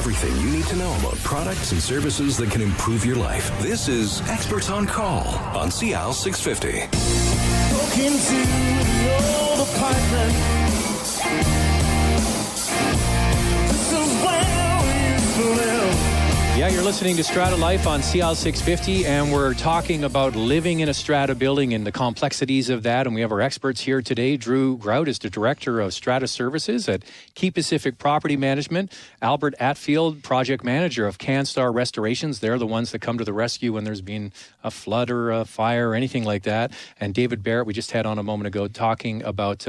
everything you need to know about products and services that can improve your life. This is Experts on Call on CL 650. Broke into the old apartment. This is where we used to live. Yeah, you're listening to StrataLife on CL 650, and we're talking about living in a strata building and the complexities of that. And we have our experts here today. Drew Grout is the Director of Strata Services at Key Pacific Property Management. Albert Atfield, Project Manager of CanStar Restorations. They're the ones that come to the rescue when there's been a flood or a fire or anything like that. And David Barrett, we just had on a moment ago, talking about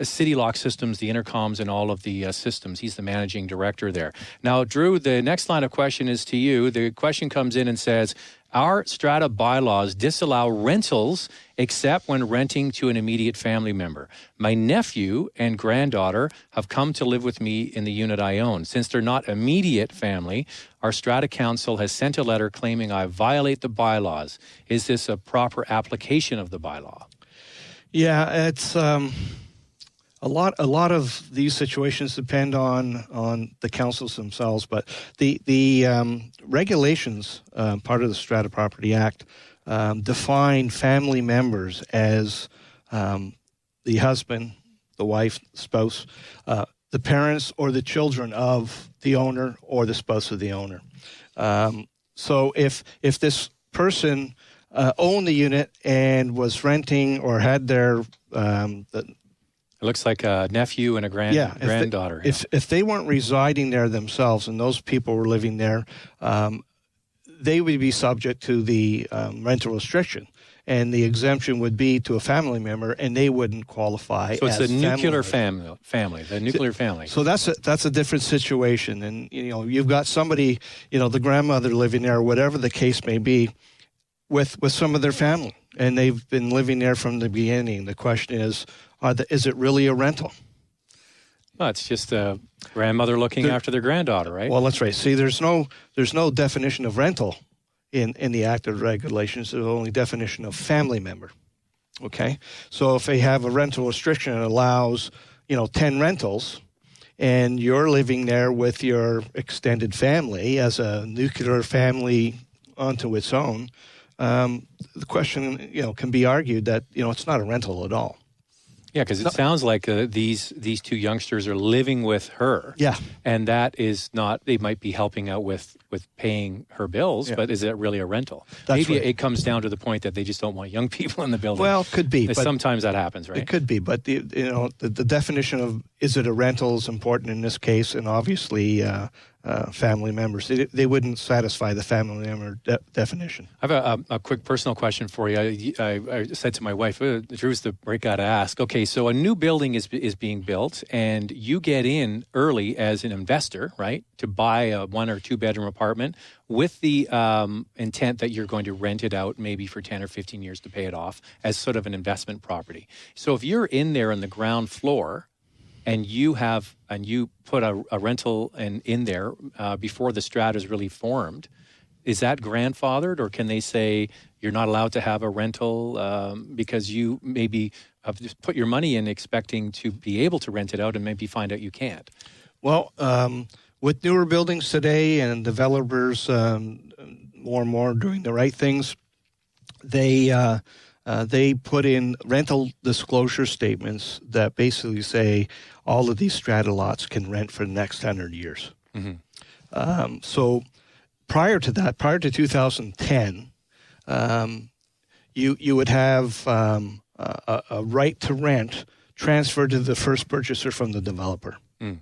city lock systems, the intercoms, and all of the systems. He's the Managing Director there. Now, Drew, the next line of question is to you. The question comes in and says, our strata bylaws disallow rentals except when renting to an immediate family member. My nephew and granddaughter have come to live with me in the unit I own. Since they're not immediate family, our strata council has sent a letter claiming I violate the bylaws. Is this a proper application of the bylaw? Yeah, it's a lot of these situations depend on the councils themselves, but the regulations, part of the Strata Property Act, define family members as the husband, the wife, spouse, the parents or the children of the owner or the spouse of the owner. So if this person owned the unit and was renting or had their It looks like a nephew and a granddaughter. If they weren't residing there themselves and those people were living there, they would be subject to the rental restriction. And the exemption would be to a family member, and they wouldn't qualify. So it's as the nuclear family, the nuclear family. So that's a different situation. And, you've got somebody, the grandmother living there, whatever the case may be, with some of their family. And they've been living there from the beginning. The question is it really a rental? Well, it's just a grandmother looking after their granddaughter, right? Well, that's right. See, there's no definition of rental in the Act of Regulations. There's only definition of family member. Okay? So if they have a rental restriction that allows, 10 rentals, and you're living there with your extended family as a nuclear family unto its own, the question, can be argued that, it's not a rental at all. Yeah, because it sounds like these two youngsters are living with her. Yeah. And that is not, they might be helping out with paying her bills, but is it really a rental? That's Maybe right. It comes down to the point that they just don't want young people in the building. Well, could be. But sometimes that happens, right? It could be, but the definition of is it a rental is important in this case, and obviously family members. They wouldn't satisfy the family member definition. I have a quick personal question for you. I said to my wife, Drew's the right guy to ask. Okay, so a new building is being built, and you get in early as an investor, right, to buy a 1 or 2 bedroom apartment with the intent that you're going to rent it out maybe for 10 or 15 years to pay it off as sort of an investment property. So if you're in there on the ground floor and you put a rental in there before the strata is really formed, is that grandfathered, or can they say you're not allowed to have a rental because you maybe have just put your money in expecting to be able to rent it out and maybe find out you can't? Well, with newer buildings today and developers more and more doing the right things, they put in rental disclosure statements that basically say all of these strata lots can rent for the next 100 years. Mm-hmm. So prior to 2010, you would have a right to rent transferred to the first purchaser from the developer. Mm.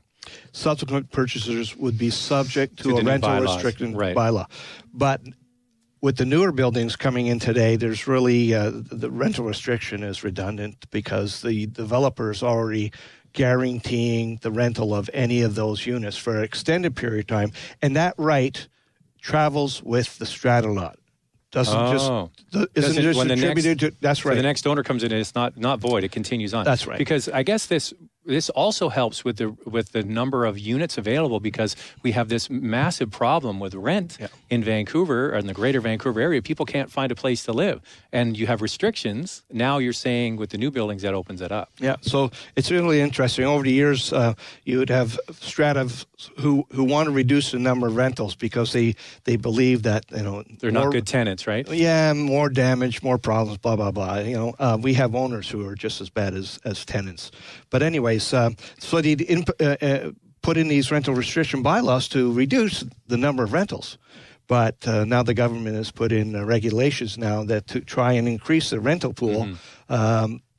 Subsequent purchasers would be subject to a rental restriction bylaw. But with the newer buildings coming in today, there's really the rental restriction is redundant because the developer is already guaranteeing the rental of any of those units for an extended period of time, and that right travels with the strata lot. Isn't just when attributed to. That's right. So the next owner comes in and it's not void; it continues on. That's right. Because I guess this this also helps with the number of units available, because we have this massive problem with rent in Vancouver, or in the greater Vancouver area. People can't find a place to live, and you have restrictions. Now you're saying with the new buildings that opens it up. Yeah, so it's really interesting. Over the years, you would have strata who want to reduce the number of rentals because they believe that, you know, they're not good tenants, right? Yeah, more damage, more problems, blah blah blah. You know, we have owners who are just as bad as tenants. But anyways, so they put in these rental restriction bylaws to reduce the number of rentals. But now the government has put in regulations now that to try and increase the rental pool,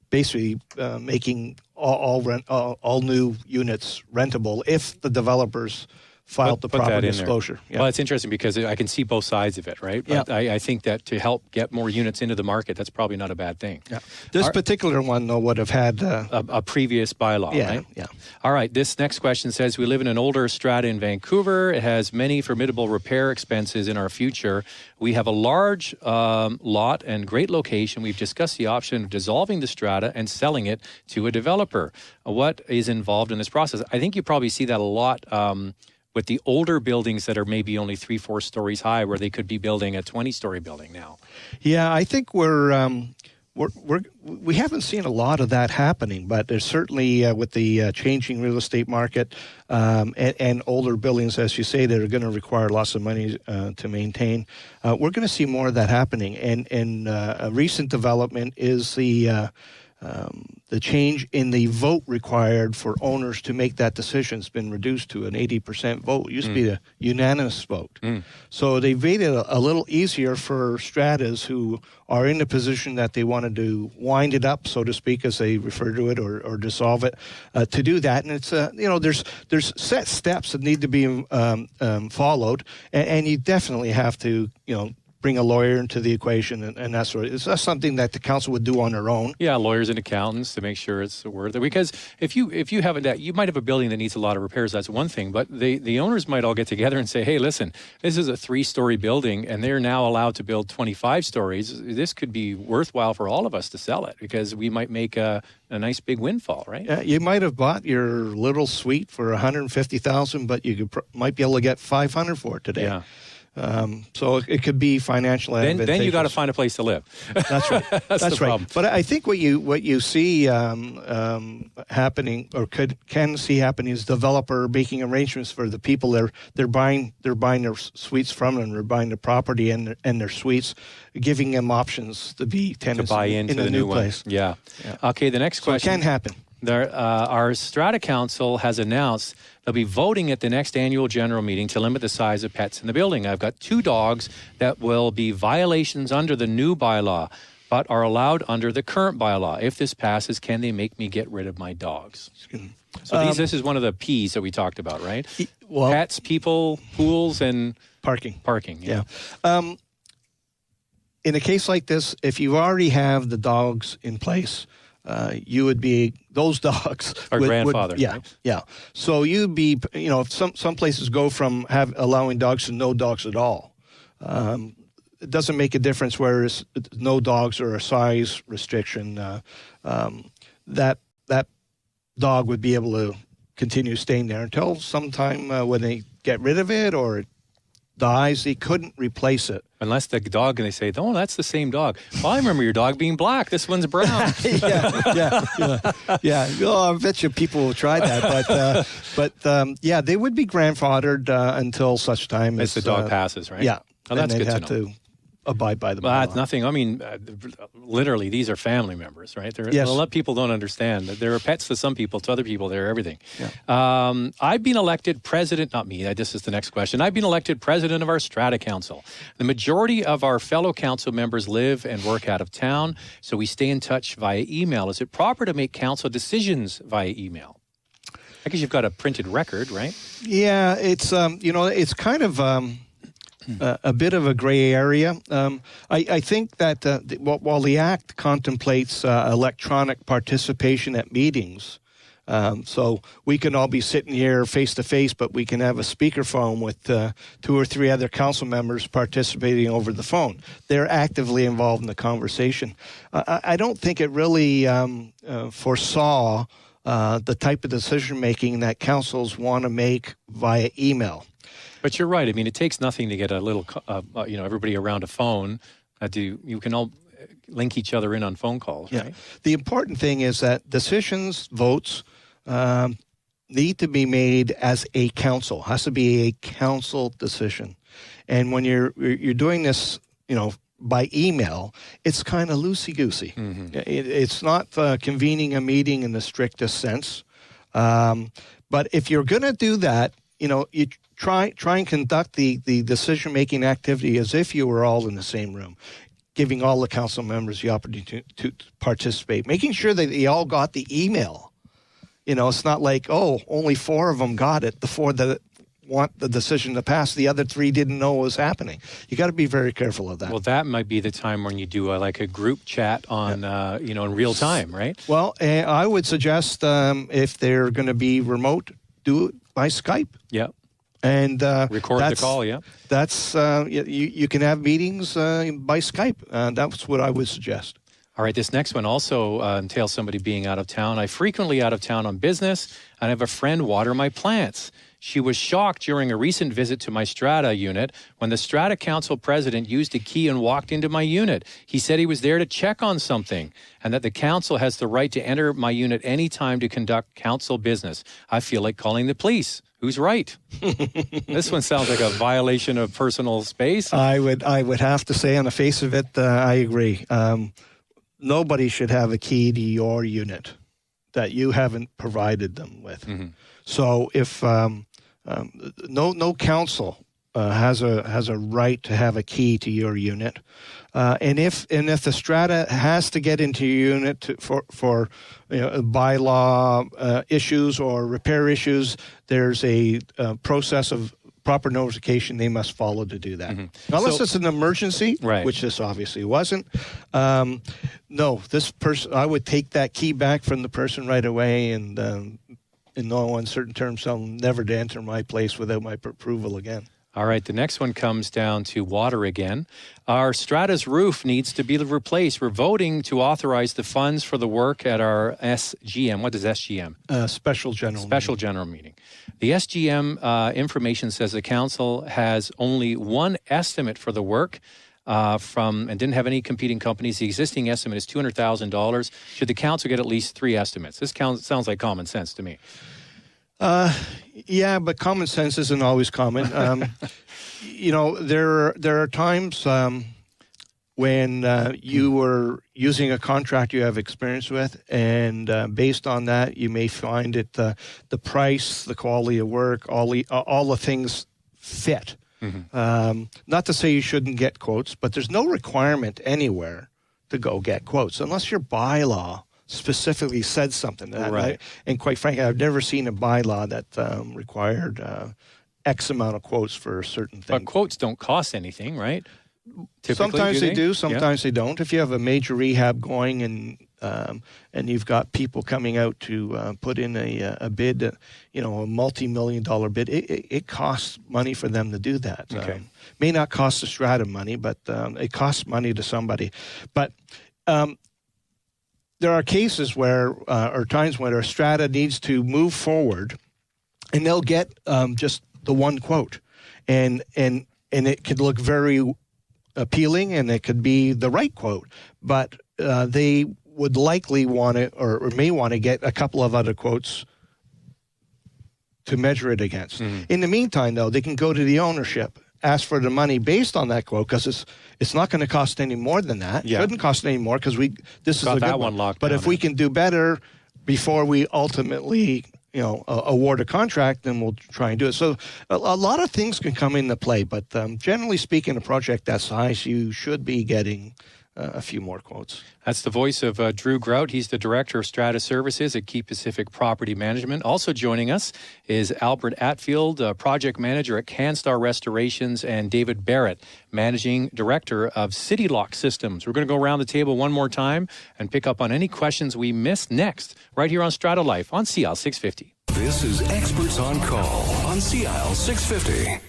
basically making all new units rentable if the developers filed the proper disclosure. Yeah. Well, it's interesting because I can see both sides of it, right? But I think that to help get more units into the market, that's probably not a bad thing. Yeah. This particular one, though, would have had a previous bylaw, right? Yeah. All right. This next question says, we live in an older strata in Vancouver. It has many formidable repair expenses in our future. We have a large lot and great location. We've discussed the option of dissolving the strata and selling it to a developer. What is involved in this process? I think you probably see that a lot with the older buildings that are maybe only 3-4 stories high, where they could be building a 20-story building now. Yeah, I think we haven't seen a lot of that happening, but there's certainly with the changing real estate market and older buildings, as you say, that are going to require lots of money to maintain. We're going to see more of that happening, and a recent development is the change in the vote required for owners to make that decision has been reduced to an 80% vote. It used to be a unanimous vote. So they've made it a little easier for stratas who are in the position that they wanted to wind it up, so to speak, as they refer to it, or dissolve it, to do that. And it's there's set steps that need to be followed, and you definitely have to bring a lawyer into the equation and that sort of. It's not something that the council would do on their own. Yeah, lawyers and accountants to make sure it's worth it. Because if you have you might have a building that needs a lot of repairs. That's one thing. But the owners might all get together and say, hey, listen, this is a 3-story building, and they're now allowed to build 25 stories. This could be worthwhile for all of us to sell it, because we might make a nice big windfall, right? Yeah, you might have bought your little suite for $150,000, but you might be able to get $500 for it today. Yeah. So it could be financial advantageous. Then you got to find a place to live. That's right. That's the right. problem. But I think what you see happening, or can see happening, is developer making arrangements for the people they're buying their suites from, and they're buying the property and their suites, giving them options to be tenants to buy into in the new place. One. Yeah. Okay. The next question. So it can happen. Our Strata Council has announced they'll be voting at the next annual general meeting to limit the size of pets in the building. I've got 2 dogs that will be violations under the new bylaw, but are allowed under the current bylaw. If this passes, can they make me get rid of my dogs? So this is one of the P's that we talked about, right? Well, pets, people, pools, and parking. Yeah. In a case like this, if you already have the dogs in place, you would be, those dogs our grandfather. Yeah. So you'd be, some places go from allowing dogs to no dogs at all. It doesn't make a difference whether it's no dogs or a size restriction. That dog would be able to continue staying there until sometime when they get rid of it or it dies. They couldn't replace it. Unless the dog, and they say, oh, that's the same dog. Well, I remember your dog being black. This one's brown. Yeah. Oh, I bet you people will try that. But they would be grandfathered until such time as the dog passes, right? Yeah. Oh, that's good to know. To abide by the bylaw. That's nothing. I mean, literally, these are family members, right? Yes. A lot of people don't understand that there are pets to some people, to other people, they're everything. Yeah. I've been elected president, not me, this is the next question. I've been elected president of our Strata Council. The majority of our fellow council members live and work out of town, so we stay in touch via email. Is it proper to make council decisions via email? I guess you've got a printed record, right? Yeah, it's, it's kind of... a bit of a gray area. I think that while the Act contemplates electronic participation at meetings, so we can all be sitting here face to face, but we can have a speakerphone with 2 or 3 other council members participating over the phone. They're actively involved in the conversation. I don't think it really foresaw the type of decision-making that councils want to make via email. But you're right. I mean, it takes nothing to get a little, everybody around a phone. You can all link each other in on phone calls, right? The important thing is that decisions, votes, need to be made as a council. It has to be a council decision. And when you're doing this, by email, it's kind of loosey-goosey. Mm-hmm. It's not convening a meeting in the strictest sense. But if you're going to do that, you try and conduct the decision-making activity as if you were all in the same room, giving all the council members the opportunity to participate, making sure that they all got the email. It's not like, only 4 of them got it, the 4 that want the decision to pass, the other 3 didn't know what was happening. You got to be very careful of that. Well, that might be the time when you do a group chat on, in real time, right? Well, I would suggest if they're going to be remote, do it by Skype. Yeah. And record the call, yeah. That's you can have meetings by Skype. That's what I would suggest. All right, this next one also entails somebody being out of town. I'm frequently out of town on business, and I have a friend water my plants. She was shocked during a recent visit to my Strata unit when the Strata Council president used a key and walked into my unit. He said he was there to check on something and that the council has the right to enter my unit anytime to conduct council business. I feel like calling the police. Who's right? This one sounds like a violation of personal space. I would have to say on the face of it, I agree. Nobody should have a key to your unit that you haven't provided them with. Mm-hmm. So if no council has a right to have a key to your unit, and if the strata has to get into your unit for bylaw issues or repair issues, there's a process of proper notification they must follow to do that. Mm-hmm. Unless it's an emergency, right, which this obviously wasn't. No, this person, I would take that key back from the person right away, and in no uncertain terms, tell them never to enter my place without my approval again. All right, the next one comes down to water again. Our Strata's roof needs to be replaced. We're voting to authorize the funds for the work at our SGM. What is SGM? Special General Meeting. The SGM information says the council has only one estimate for the work and didn't have any competing companies. The existing estimate is $200,000. Should the council get at least 3 estimates? This sounds like common sense to me. Yeah, but common sense isn't always common. There are times when you were using a contract you have experience with, and based on that, you may find it the price, the quality of work, all the things fit. Mm-hmm. Not to say you shouldn't get quotes, but there's no requirement anywhere to go get quotes unless your bylaw specifically said something. Right. And quite frankly, I've never seen a bylaw that required X amount of quotes for a certain thing. But quotes don't cost anything, right? Typically, sometimes they do, sometimes they don't. If you have a major rehab going and you've got people coming out to put in a bid, a multi-million-dollar bid, it costs money for them to do that. Okay. May not cost the strata money, but it costs money to somebody. But there are cases where, or times when a strata needs to move forward, and they'll get just the one quote, and it could look very appealing, and it could be the right quote, but they would likely want to, or may want to get a couple of other quotes to measure it against. Mm-hmm. In the meantime, though, they can go to the ownership, ask for the money based on that quote, because it's not going to cost any more than that. Yeah. It shouldn't cost any more because this is a good one. Locked but down, if we can do better before we ultimately award a contract, then we'll try and do it. So a lot of things can come into play, but generally speaking, a project that size, you should be getting a few more quotes. That's the voice of Drew Grout. He's the Director of Strata Services at Key Pacific Property Management. Also joining us is Albert Atfield, Project Manager at CanStar Restorations, and David Barrett, Managing Director of City Lock Systems. We're going to go around the table one more time and pick up on any questions we missed next, right here on StrataLife on CL 650. This is Experts on Call on CL 650.